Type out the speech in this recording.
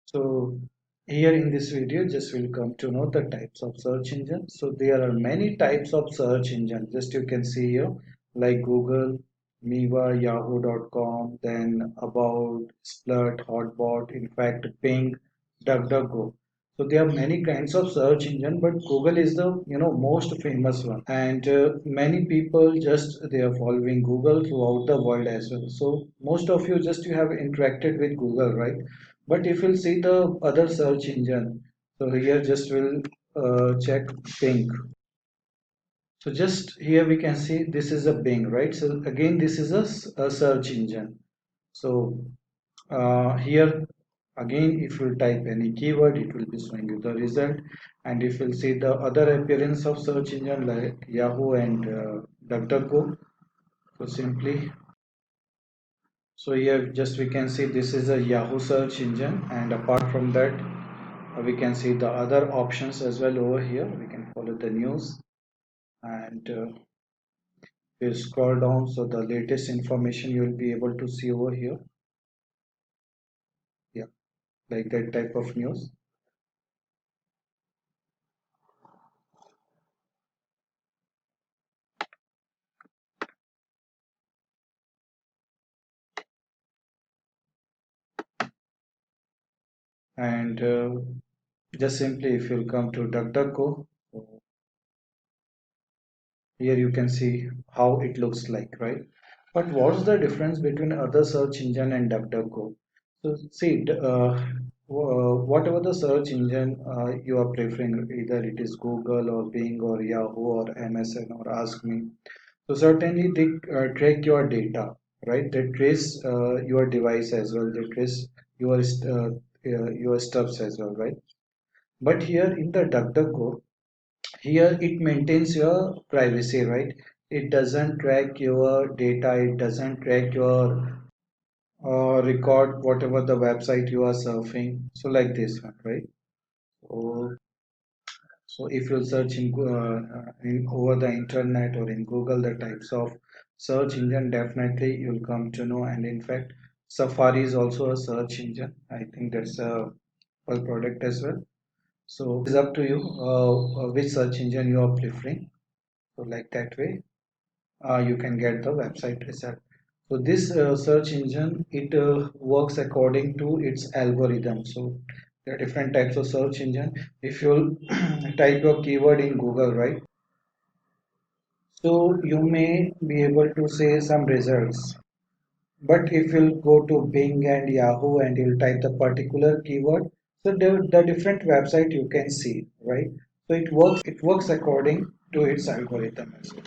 So here in this video, just will come to know the types of search engine. So there are many types of search engine. Just you can see here, like Google, Miva, Yahoo.com, then About, Splut, Hotbot, in fact, Ping, DuckDuckGo. So there are many kinds of search engine, but Google is the most famous one, and many people just they are following Google throughout the world as well. So most of you just you have interacted with Google, right? But if you'll see the other search engine, so here just will check Bing. So just here we can see this is a Bing, right? So again, this is a search engine. So here again, if you type any keyword, it will be showing you the result. And if you'll see the other appearance of search engine like Yahoo and DuckDuckGo, so simply, so here just we can see this is a Yahoo search engine, and apart from that, we can see the other options as well over here. We can follow the news, and we'll scroll down, so the latest information you will be able to see over here. Yeah, like that type of news. And just simply if you'll come to DuckDuckGo, here you can see how it looks like, right? But what's the difference between other search engine and DuckDuckGo? So see, whatever the search engine you are preferring, either it is Google or Bing or Yahoo or MSN or Ask Me. So certainly they track your data, right? They trace your device as well. They trace your stuffs as well, right? But here in the DuckDuckGo, here it maintains your privacy, right? It doesn't track your data. It doesn't track your record whatever the website you are surfing. So like this one, right? So if you search in over the internet or in Google the types of search engine, definitely you'll come to know. And in fact, Safari is also a search engine. I think that's a full product as well. So it's up to you which search engine you are preferring. So like that way, you can get the website result. So this search engine, it works according to its algorithm. So there are different types of search engine. If you type your keyword in Google, right? So you may be able to say some results. But if you'll go to Bing and Yahoo and you'll type the particular keyword, so the different website you can see, right? So it works according to its algorithm as well.